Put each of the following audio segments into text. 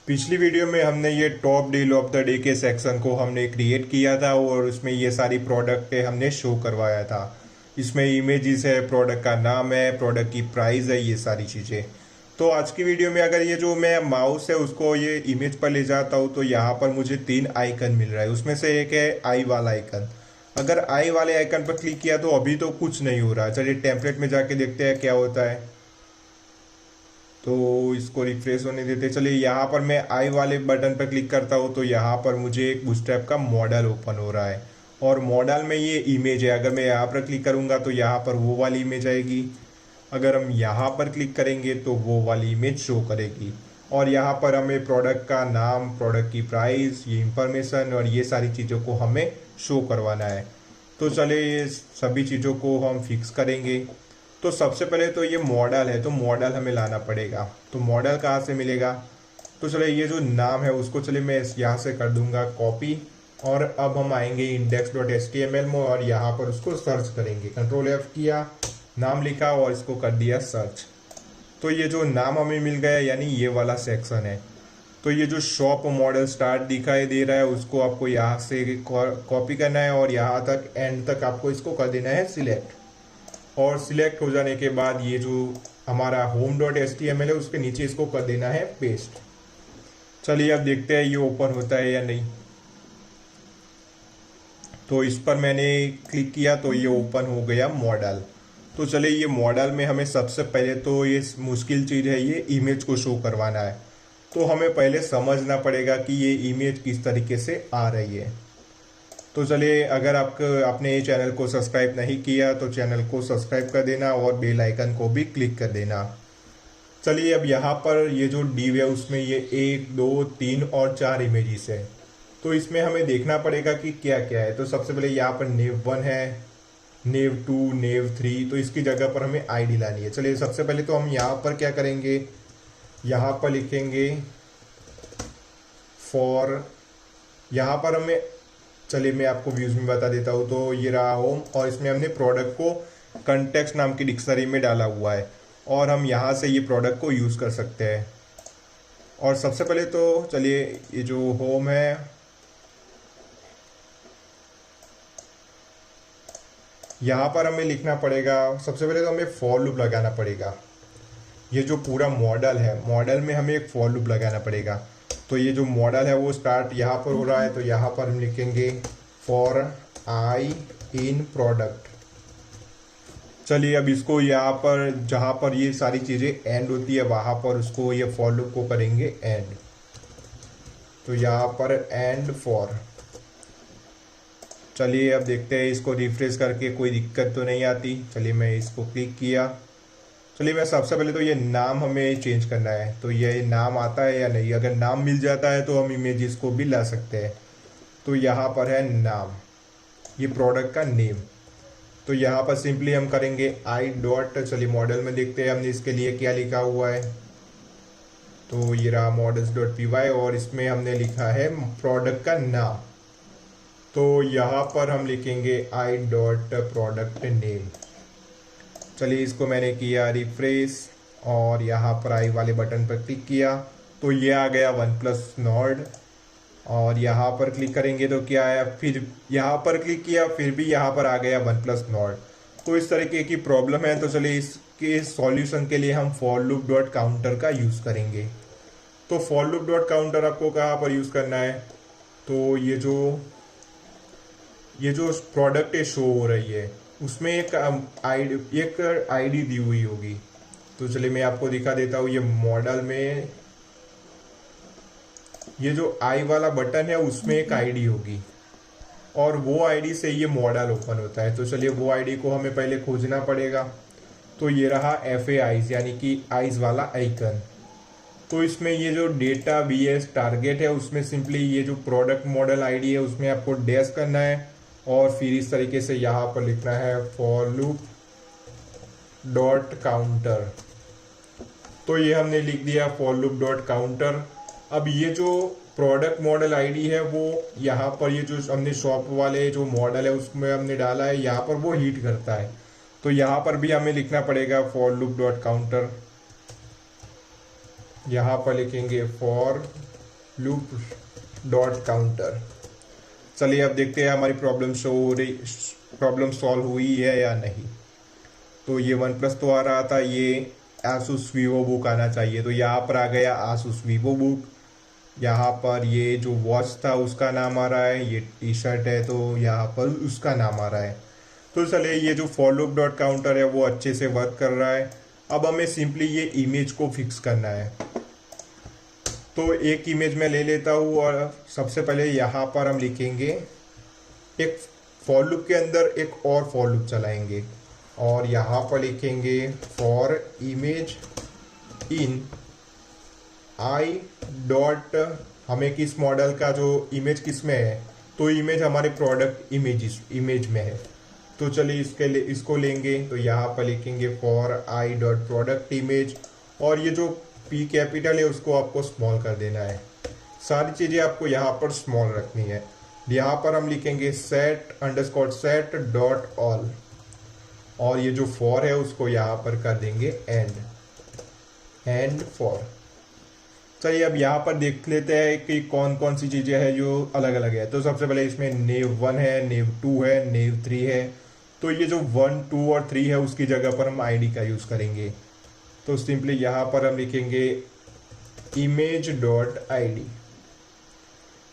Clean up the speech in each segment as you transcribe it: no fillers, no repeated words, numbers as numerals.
पिछली वीडियो में हमने ये top deal of the day के सेक्शन को हमने क्रिएट किया था और उसमें ये सारी प्रोडक्ट हमने शो करवाया था। इसमें इमेजेस है, प्रोडक्ट का नाम है, प्रोडक्ट की प्राइस है, ये सारी चीज़ें। तो आज की वीडियो में अगर ये जो मैं माउस है उसको ये इमेज पर ले जाता हूँ तो यहाँ पर मुझे 3 आइकन मिल रहा है। उसमें से एक है आई वाला आइकन। अगर आई वाले आइकन पर क्लिक किया तो अभी तो कुछ नहीं हो रहा। चलिए टेम्पलेट में जाके देखते हैं क्या होता है। तो इसको रिफ्रेश होने देते। चलिए यहाँ पर मैं आई वाले बटन पर क्लिक करता हूँ तो यहाँ पर मुझे एक बूटस्ट्रैप का मॉडल ओपन हो रहा है और मॉडल में ये इमेज है। अगर मैं यहाँ पर क्लिक करूँगा तो यहाँ पर वो वाली इमेज आएगी। अगर हम यहाँ पर क्लिक करेंगे तो वो वाली इमेज शो करेगी और यहाँ पर हमें प्रोडक्ट का नाम, प्रोडक्ट की प्राइस, ये इंफॉर्मेशन और ये सारी चीज़ों को हमें शो करवाना है। तो चलिए ये सभी चीज़ों को हम फिक्स करेंगे। तो सबसे पहले तो ये मॉडल है तो मॉडल हमें लाना पड़ेगा। तो मॉडल कहाँ से मिलेगा? तो चलिए ये जो नाम है उसको चलिए मैं यहाँ से कर दूंगा कॉपी और अब हम आएंगे index.html में और यहाँ पर उसको सर्च करेंगे। कंट्रोल F किया, नाम लिखा और इसको कर दिया सर्च। तो ये जो नाम हमें मिल गया यानी ये वाला सेक्शन है। तो ये जो शॉप मॉडल स्टार्ट दिखाई दे रहा है उसको आपको यहाँ से कॉपी करना है और यहाँ तक एंड तक आपको इसको कर देना है सिलेक्ट। और सिलेक्ट हो जाने के बाद ये जो हमारा home.html है उसके नीचे इसको कर देना है पेस्ट। चलिए अब देखते हैं ये ओपन होता है या नहीं। तो इस पर मैंने क्लिक किया तो ये ओपन हो गया मॉडल। तो चलिए ये मॉडल में हमें सबसे पहले तो ये मुश्किल चीज़ है, ये इमेज को शो करवाना है। तो हमें पहले समझना पड़ेगा कि ये इमेज किस तरीके से आ रही है। तो चलिए अगर आपने ये चैनल को सब्सक्राइब नहीं किया तो चैनल को सब्सक्राइब कर देना और बेल आइकन को भी क्लिक कर देना। चलिए अब यहाँ पर ये जो डिव है उसमें ये 1, 2, 3 और 4 इमेजेस है। तो इसमें हमें देखना पड़ेगा कि क्या क्या है। तो सबसे पहले यहाँ पर नेव 1 है, नेव 2, नेव 3। तो इसकी जगह पर हमें आईडी लानी है। चलिए सबसे पहले तो हम यहाँ पर क्या करेंगे, यहाँ पर लिखेंगे फॉर। यहाँ पर हमें, चलिए मैं आपको व्यूज में बता देता हूँ। तो ये रहा होम और इसमें हमने प्रोडक्ट को कंटेक्स्ट नाम की डिक्शनरी में डाला हुआ है और हम यहाँ से ये प्रोडक्ट को यूज़ कर सकते हैं। और सबसे पहले तो चलिए ये जो होम है, यहाँ पर हमें लिखना पड़ेगा। सबसे पहले तो हमें फॉर लूप लगाना पड़ेगा। ये जो पूरा मॉडल है, मॉडल में हमें एक फॉर लूप लगाना पड़ेगा। तो ये जो मॉडल है वो स्टार्ट यहाँ पर हो रहा है तो यहाँ पर हम लिखेंगे फॉर आई इन प्रोडक्ट। चलिए अब इसको यहाँ पर जहाँ पर ये सारी चीज़ें एंड होती है वहाँ पर उसको ये फॉर लूप को करेंगे एंड। तो यहाँ पर एंड फॉर। चलिए अब देखते हैं इसको रिफ्रेश करके कोई दिक्कत तो नहीं आती। चलिए मैं इसको क्लिक किया। चलिए मैं सबसे पहले तो ये नाम हमें चेंज करना है। तो ये नाम आता है या नहीं, अगर नाम मिल जाता है तो हम इमेजेस को भी ला सकते हैं। तो यहाँ पर है नाम, ये प्रोडक्ट का नेम। तो यहाँ पर सिंपली हम करेंगे आई डॉट। चलिए मॉडल में देखते हैं हमने इसके लिए क्या लिखा हुआ है। तो ये रहा models.py और इसमें हमने लिखा है प्रोडक्ट का नाम। तो यहाँ पर हम लिखेंगे आई डॉट प्रोडक्ट नेम। चलिए इसको मैंने किया रिफ्रेश और यहाँ पर आई वाले बटन पर क्लिक किया तो ये आ गया OnePlus Nord। और यहाँ पर क्लिक करेंगे तो क्या आया, फिर यहाँ पर क्लिक किया फिर भी यहाँ पर आ गया OnePlus Nord। तो इस तरीके की प्रॉब्लम है। तो चलिए इसके सॉल्यूशन के लिए हम for loop डॉट काउंटर का यूज़ करेंगे। तो for loop डॉट काउंटर आपको कहाँ पर यूज़ करना है, तो ये जो प्रोडक्ट है शो हो रही है उसमें एक आईडी दी हुई होगी। तो चलिए मैं आपको दिखा देता हूँ। ये मॉडल में ये जो आई वाला बटन है उसमें एक आईडी होगी और वो आईडी से ये मॉडल ओपन होता है। तो चलिए वो आईडी को हमें पहले खोजना पड़ेगा। तो ये रहा FA आइज यानी कि आइज वाला आइकन। तो इसमें ये जो डेटा BS टारगेट है उसमें सिंपली ये जो प्रोडक्ट मॉडल आईडी है उसमें आपको डैश करना है और फिर इस तरीके से यहाँ पर लिखना है फॉर लूप डॉट काउंटर। तो ये हमने लिख दिया फॉर लूप डॉट काउंटर। अब ये जो प्रोडक्ट मॉडल आईडी है वो यहाँ पर ये जो हमने शॉप वाले जो मॉडल है उसमें हमने डाला है, यहाँ पर वो हीट करता है। तो यहाँ पर भी हमें लिखना पड़ेगा फॉर लूप डॉट काउंटर। यहाँ पर लिखेंगे फॉर लूप डॉट काउंटर। चलिए अब देखते हैं हमारी प्रॉब्लम सॉल्व हुई है या नहीं। तो ये वन प्लस तो आ रहा था, ये आसूस वीवो बुक आना चाहिए, तो यहाँ पर आ गया आसूस वीवो बुक। यहाँ पर ये जो वॉच था उसका नाम आ रहा है, ये टी शर्ट है तो यहाँ पर उसका नाम आ रहा है। तो चलिए ये जो फॉर लूप डॉट काउंटर है वो अच्छे से वर्क कर रहा है। अब हमें सिंपली ये इमेज को फिक्स करना है। तो एक इमेज मैं ले लेता हूँ और सबसे पहले यहाँ पर हम लिखेंगे, एक फॉर लूप के अंदर एक और फॉर लूप चलाएंगे और यहाँ पर लिखेंगे for image in I dot, हमें किस मॉडल का जो इमेज किस में है, तो इमेज हमारे प्रोडक्ट इमेज में है। तो चलिए इसके लिए इसको लेंगे, तो यहाँ पर लिखेंगे for I dot product image और ये जो पी कैपिटल है उसको आपको स्मॉल कर देना है। सारी चीज़ें आपको यहाँ पर स्मॉल रखनी है। यहाँ पर हम लिखेंगे set underscore set dot all और ये जो फॉर है उसको यहाँ पर कर देंगे एंड फॉर। चलिए अब यहाँ पर देख लेते हैं कि कौन कौन सी चीज़ें हैं जो अलग अलग है। तो सबसे पहले इसमें नेव 1 है, नेव 2 है, नेव 3 है। तो ये जो 1, 2 और 3 है उसकी जगह पर हम आईडी का यूज़ करेंगे। तो सिंपली यहाँ पर हम लिखेंगे इमेज डॉट आईडी।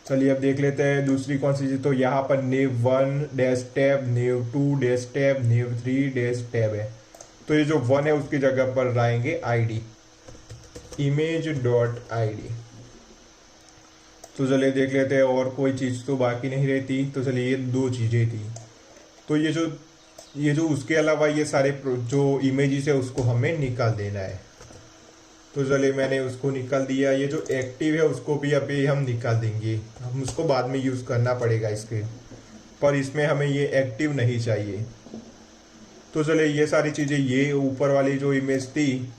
चलिए अब देख लेते हैं दूसरी कौन सी चीज़। तो यहाँ पर नेव 1 डैश टैब, नेव 2 डैश टैब, नेव 3 डैश टैब है। तो ये जो 1 है उसकी जगह पर लाएंगे आईडी, इमेज डॉट आईडी। तो चलिए देख लेते हैं और कोई चीज़ तो बाकी नहीं रहती। तो चलिए ये दो चीज़ें थी। तो ये जो उसके अलावा ये सारे जो इमेजेस है उसको हमें निकाल देना है। तो चलिए मैंने उसको निकाल दिया। ये जो एक्टिव है उसको भी अभी हम निकाल देंगे, हम उसको बाद में यूज़ करना पड़ेगा इसके, पर इसमें हमें ये एक्टिव नहीं चाहिए। तो चलिए ये सारी चीज़ें, ये ऊपर वाली जो इमेज थी,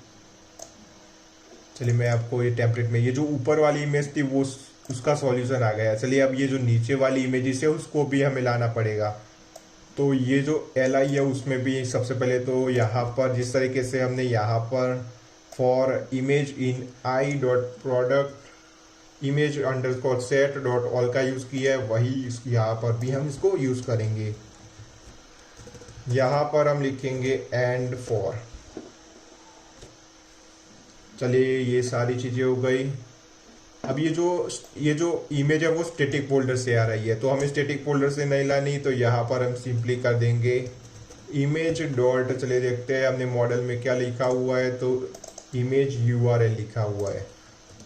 चलिए मैं आपको ये टेम्पलेट में ये जो ऊपर वाली इमेज थी वो उसका सॉल्यूशन आ गया। चलिए अब ये जो नीचे वाली इमेजेस है उसको भी हमें लाना पड़ेगा। तो ये जो एल आई है उसमें भी सबसे पहले तो यहाँ पर जिस तरीके से हमने यहाँ पर for image in I dot product image underscore set dot all का यूज़ किया है, वही यहाँ पर भी हम इसको यूज़ करेंगे। यहाँ पर हम लिखेंगे एंड फॉर। चलिए ये सारी चीज़ें हो गई। अब ये जो इमेज है वो स्टैटिक फोल्डर से आ रही है, तो हमें स्टैटिक फोल्डर से नहीं लानी। तो यहाँ पर हम सिंपली कर देंगे इमेज डॉट, चलिए देखते हैं हमने मॉडल में क्या लिखा हुआ है। तो इमेज URL लिखा हुआ है,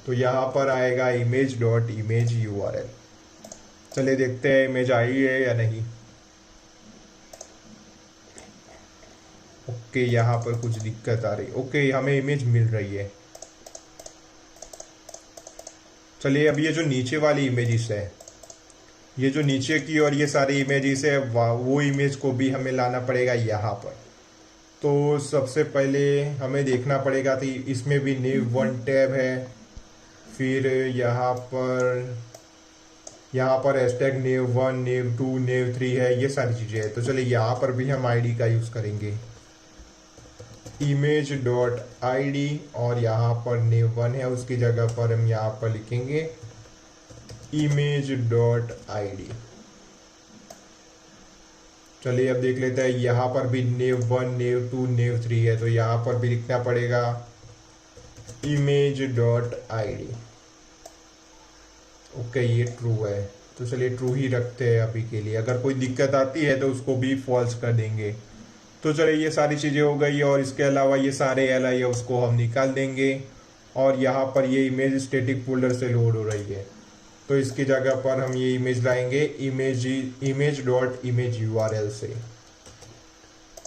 तो यहाँ पर आएगा इमेज डॉट इमेज URL। चलिए देखते हैं इमेज आई है या नहीं। ओके यहाँ पर कुछ दिक्कत आ रही। ओके हमें इमेज मिल रही है। चलिए अब ये जो नीचे वाली इमेजेस है, ये जो नीचे की और ये सारी इमेजेस है वो इमेज को भी हमें लाना पड़ेगा यहाँ पर। तो सबसे पहले हमें देखना पड़ेगा कि इसमें भी नेव 1 टैब है, फिर यहाँ पर हैशटैग नेव 1, नेव 2, नेव 3 है, ये सारी चीज़ें हैं। तो चलिए यहाँ पर भी हम आईडी का यूज़ करेंगे, इमेज डॉट आईडी और यहाँ पर नेव 1 है उसकी जगह पर हम यहाँ पर लिखेंगे इमेज डॉट आईडी। चलिए अब देख लेते हैं, यहाँ पर भी नेव 1, नेव 2, नेव 3 है, तो यहाँ पर भी लिखना पड़ेगा इमेज डॉट आईडी। ओके ये ट्रू है, तो चलिए ट्रू ही रखते हैं अभी के लिए। अगर कोई दिक्कत आती है तो उसको भी फॉल्स कर देंगे। तो चलिए ये सारी चीज़ें हो गई और इसके अलावा ये सारे एल आई है उसको हम निकाल देंगे। और यहाँ पर ये इमेज स्टैटिक फोल्डर से लोड हो रही है, तो इसकी जगह पर हम ये इमेज लाएंगे इमेज डॉट इमेज URL से।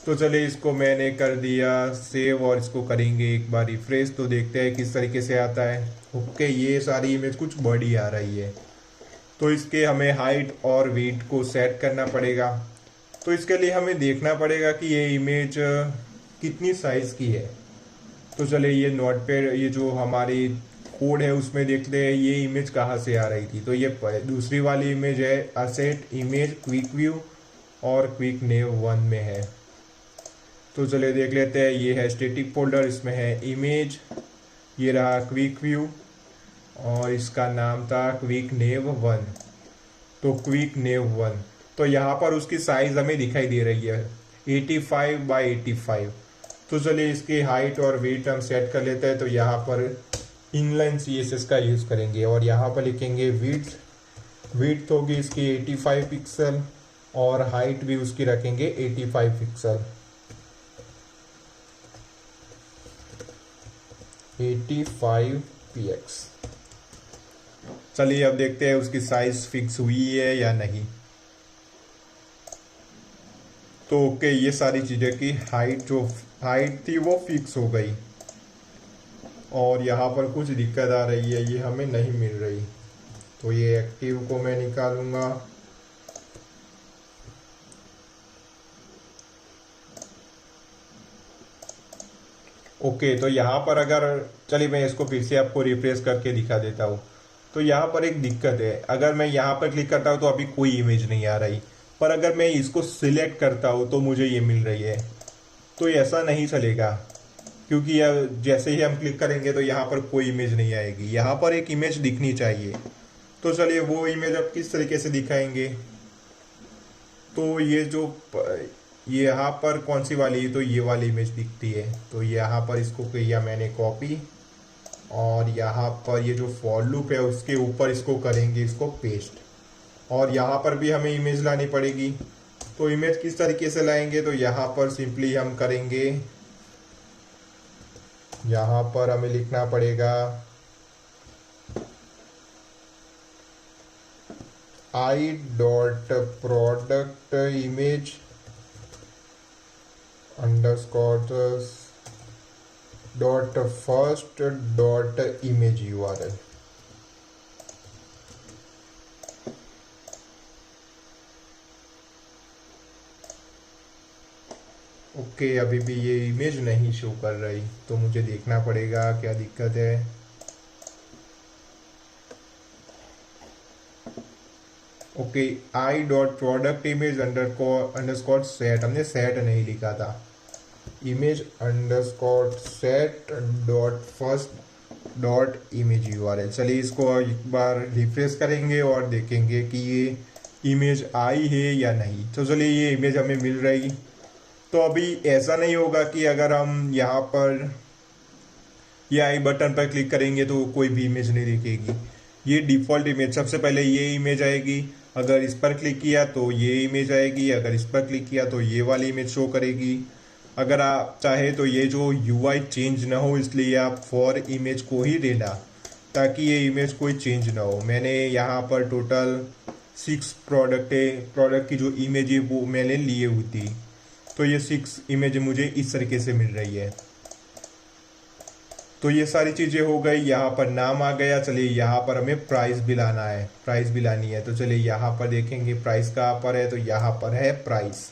तो चलिए इसको मैंने कर दिया सेव और इसको करेंगे एक बार रिफ्रेश, तो देखते हैं किस तरीके से आता है। ओके ये सारी इमेज कुछ बड़ी आ रही है, तो इसके हमें हाइट और वेट को सेट करना पड़ेगा। तो इसके लिए हमें देखना पड़ेगा कि ये इमेज कितनी साइज़ की है। तो चलिए ये नोटपैड, ये जो हमारी कोड है उसमें देखते हैं ये इमेज कहाँ से आ रही थी। तो ये दूसरी वाली इमेज है असेट इमेज क्विक व्यू और क्विक नेव 1 में है। तो चलिए देख लेते हैं, ये है स्टैटिक फोल्डर, इसमें है इमेज, ये रहा क्विक व्यू और इसका नाम था क्विक नेव 1। तो क्विक नेव 1, तो यहाँ पर उसकी साइज हमें दिखाई दे रही है 85x85। तो चलिए इसकी हाइट और वेट हम सेट कर लेते हैं। तो यहाँ पर इनलाइन CSS का यूज़ करेंगे और यहाँ पर लिखेंगे विड्थ। विड्थ होगी इसकी 85 पिक्सल और हाइट भी उसकी रखेंगे 85 पिक्सल। 85px। चलिए अब देखते हैं उसकी साइज फिक्स हुई है या नहीं। तो ओके, ये सारी चीज़ें की हाइट थी वो फिक्स हो गई। और यहाँ पर कुछ दिक्कत आ रही है, ये हमें नहीं मिल रही। तो ये एक्टिव को मैं निकालूंगा। ओके, तो यहाँ पर अगर चलिए मैं इसको फिर से आपको रिफ्रेश करके दिखा देता हूँ। तो यहाँ पर एक दिक्कत है, अगर मैं यहाँ पर क्लिक करता हूँ तो अभी कोई इमेज नहीं आ रही, पर अगर मैं इसको सिलेक्ट करता हूँ तो मुझे ये मिल रही है। तो ऐसा नहीं चलेगा, क्योंकि जैसे ही हम क्लिक करेंगे तो यहाँ पर कोई इमेज नहीं आएगी। यहाँ पर एक इमेज दिखनी चाहिए। तो चलिए वो इमेज अब किस तरीके से दिखाएंगे। तो ये यहाँ पर कौन सी वाली है, तो ये वाली इमेज दिखती है। तो यहाँ पर इसको किया मैंने कॉपी और यहाँ पर ये जो फॉर लूप है उसके ऊपर इसको करेंगे इसको पेस्ट। और यहाँ पर भी हमें इमेज लानी पड़ेगी। तो इमेज किस तरीके से लाएंगे, तो यहाँ पर सिंपली हम करेंगे, यहाँ पर हमें लिखना पड़ेगा i.product image _first.image URL। Okay, अभी भी ये इमेज नहीं शो कर रही, तो मुझे देखना पड़ेगा क्या दिक्कत है। ओके, i.product_image_set हमने सेट नहीं लिखा था, image_set.first.image URL। चलिए इसको एक बार रिफ्रेश करेंगे और देखेंगे कि ये इमेज आई है या नहीं। तो चलिए ये इमेज हमें मिल रही। तो अभी ऐसा नहीं होगा कि अगर हम यहाँ पर ये आई बटन पर क्लिक करेंगे तो कोई भी इमेज नहीं दिखेगी। ये डिफ़ॉल्ट इमेज, सबसे पहले ये इमेज आएगी, अगर इस पर क्लिक किया तो ये इमेज आएगी, अगर इस पर क्लिक किया तो ये वाली इमेज शो करेगी। अगर आप चाहे तो ये जो UI चेंज ना हो, इसलिए आप फॉर इमेज को ही देना ताकि ये इमेज कोई चेंज ना हो। मैंने यहाँ पर टोटल 6 प्रोडक्ट की जो इमेज है वो मैंने लिए हुई थी। तो ये 6 इमेज मुझे इस तरीके से मिल रही है। तो ये सारी चीज़ें हो गई। यहाँ पर नाम आ गया। चलिए यहाँ पर हमें प्राइस भी लाना है, प्राइस भी लानी है। तो चलिए यहाँ पर देखेंगे प्राइस कहाँ पर है, तो यहाँ पर है प्राइस।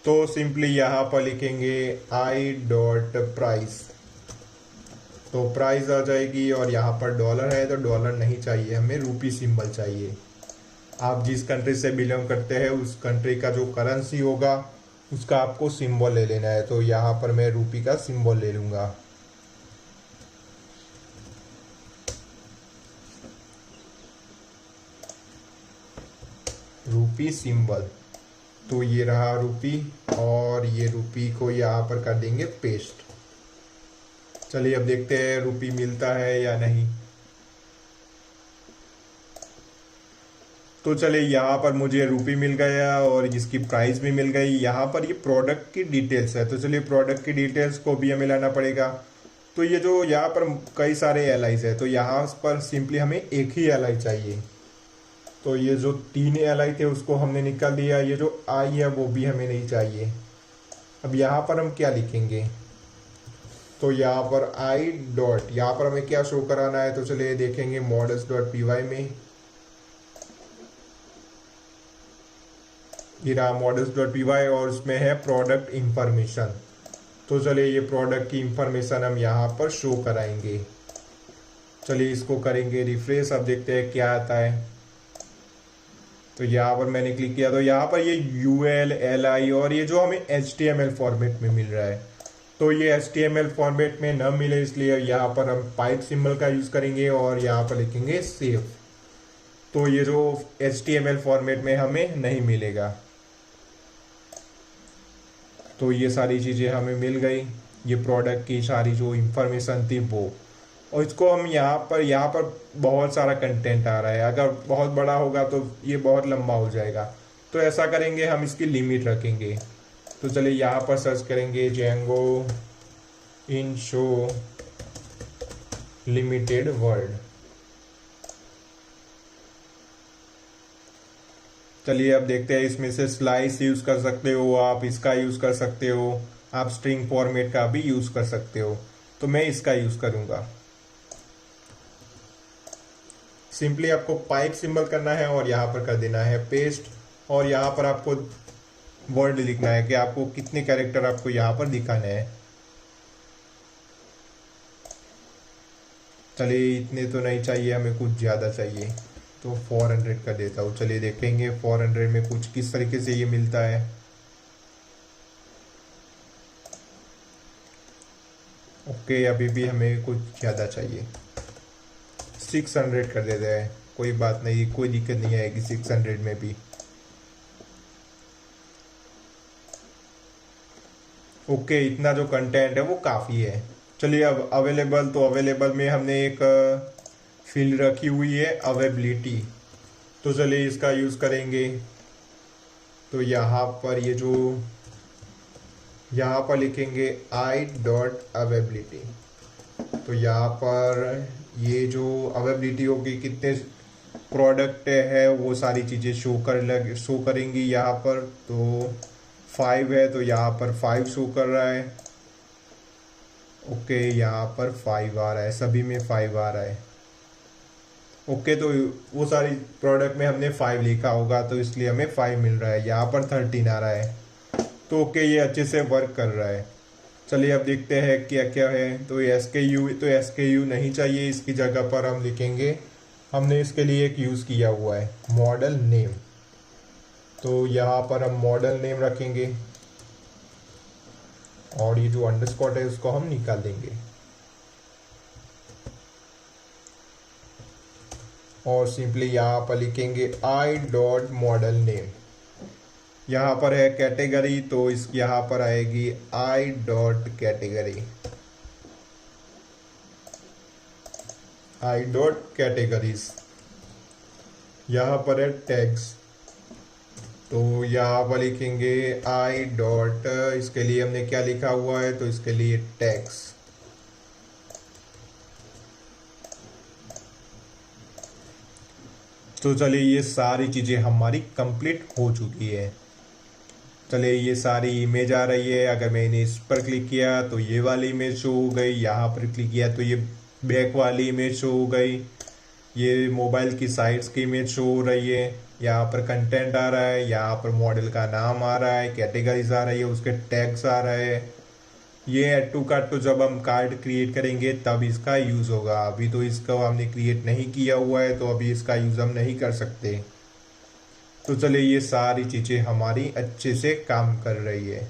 तो सिंपली यहाँ पर लिखेंगे i.price, तो प्राइस आ जाएगी। और यहाँ पर डॉलर है तो डॉलर नहीं चाहिए, हमें रूपी सिंबल चाहिए। आप जिस कंट्री से बिलोंग करते हैं उस कंट्री का जो करेंसी होगा उसका आपको सिंबल ले लेना है। तो यहाँ पर मैं रूपी का सिंबल ले लूँगा। रूपी सिंबल, तो ये रहा रूपी और ये रूपी को यहाँ पर कर देंगे पेस्ट। चलिए अब देखते हैं रूपी मिलता है या नहीं। तो चलिए यहाँ पर मुझे रूपी मिल गया और इसकी प्राइस भी मिल गई। यहाँ पर ये प्रोडक्ट की डिटेल्स है, तो चलिए प्रोडक्ट की डिटेल्स को भी हमें लाना पड़ेगा। तो ये जो यहाँ पर कई सारे एलाइज है, तो यहाँ पर सिंपली हमें एक ही एलाई चाहिए। तो ये जो 3 एलाई थे उसको हमने निकाल दिया। ये जो आई है वो भी हमें नहीं चाहिए। अब यहाँ पर हम क्या लिखेंगे, तो यहाँ पर आई डॉट, यहाँ पर हमें क्या शो कराना है, तो चलिए देखेंगे models.py में। ये रहा models.py और उसमें है प्रोडक्ट इंफॉर्मेशन। तो चलिए ये प्रोडक्ट की इंफॉर्मेशन हम यहाँ पर शो कराएंगे। चलिए इसको करेंगे रिफ्रेश, अब देखते हैं क्या आता है। तो यहाँ पर मैंने क्लिक किया तो यहाँ पर ये UL LI और ये जो हमें HTML फॉर्मेट में मिल रहा है। तो ये HTML फॉर्मेट में न मिले इसलिए यहाँ पर हम पाइप सिंबल का यूज़ करेंगे और यहाँ पर लिखेंगे सेव। तो ये जो HTML फॉर्मेट में हमें नहीं मिलेगा। तो ये सारी चीज़ें हमें मिल गई, ये प्रोडक्ट की सारी जो इंफॉर्मेशन थी वो। और इसको हम यहाँ पर बहुत सारा कंटेंट आ रहा है, अगर बहुत बड़ा होगा तो ये बहुत लंबा हो जाएगा। तो ऐसा करेंगे, हम इसकी लिमिट रखेंगे। तो चलिए यहाँ पर सर्च करेंगे जेंगो इन शो लिमिटेड वर्ड। चलिए अब देखते हैं, इसमें से स्लाइस यूज़ कर सकते हो आप, इसका यूज़ कर सकते हो आप, स्ट्रिंग फॉर्मेट का भी यूज़ कर सकते हो। तो मैं इसका यूज़ करूँगा। सिंपली आपको पाइप सिंबल करना है और यहाँ पर कर देना है पेस्ट, और यहाँ पर आपको वर्ड लिखना है कि आपको कितने कैरेक्टर आपको यहाँ पर दिखाने हैं। चलिए इतने तो नहीं चाहिए, हमें कुछ ज़्यादा चाहिए, तो 400 कर देता हूँ। चलिए देखेंगे 400 में कुछ किस तरीके से ये मिलता है। ओके, अभी भी हमें कुछ ज़्यादा चाहिए, 600 कर देते हैं। कोई बात नहीं, कोई दिक्कत नहीं आएगी 600 में भी। ओके, इतना जो कंटेंट है वो काफ़ी है। चलिए अब अवेलेबल, तो अवेलेबल में हमने एक फील्ड रखी हुई है अवेलेबिलिटी। तो चलिए इसका यूज़ करेंगे। तो यहाँ पर ये जो यहाँ पर लिखेंगे i.availability। तो यहाँ पर ये जो अवेलेबिलिटी होगी, कितने प्रोडक्ट है वो सारी चीज़ें शो करेंगी यहाँ पर। तो 5 है तो यहाँ पर 5 शो कर रहा है। ओके, यहाँ पर 5 आ रहा है, सभी में 5 आ रहा है। ओके, तो वो सारी प्रोडक्ट में हमने 5 लिखा होगा तो इसलिए हमें 5 मिल रहा है। यहाँ पर 13 आ रहा है। तो ओके, ये अच्छे से वर्क कर रहा है। चलिए अब देखते हैं क्या क्या है। तो SKU नहीं चाहिए, इसकी जगह पर हम लिखेंगे, हमने इसके लिए एक यूज़ किया हुआ है मॉडल नेम। तो यहाँ पर हम मॉडल नेम रखेंगे और ये जो अंडरस्कोर है उसको हम निकाल देंगे। और सिंपली यहाँ पर लिखेंगे i.model_name। यहाँ पर है कैटेगरी, तो इस यहाँ पर आएगी i.category। i.categories। यहाँ पर है टैग्स, तो यहाँ पर लिखेंगे इसके लिए हमने क्या लिखा हुआ है, तो इसके लिए टैग्स। तो चलिए ये सारी चीज़ें हमारी कंप्लीट हो चुकी है। चलिए ये सारी इमेज आ रही है, अगर मैंने इस पर क्लिक किया तो ये वाली इमेज शो हो गई, यहाँ पर क्लिक किया तो ये बैक वाली इमेज शो हो गई, ये मोबाइल की साइट्स की इमेज शो हो रही है, यहाँ पर कंटेंट आ रहा है, यहाँ पर मॉडल का नाम आ रहा है, कैटेगरीज आ रही है, उसके टैग्स आ रहे हैं। ये ऐड टू कार्ट तो जब हम कार्ड क्रिएट करेंगे तब इसका यूज़ होगा, अभी तो इसका हमने क्रिएट नहीं किया हुआ है तो अभी इसका यूज़ हम नहीं कर सकते। तो चलिए ये सारी चीज़ें हमारी अच्छे से काम कर रही है।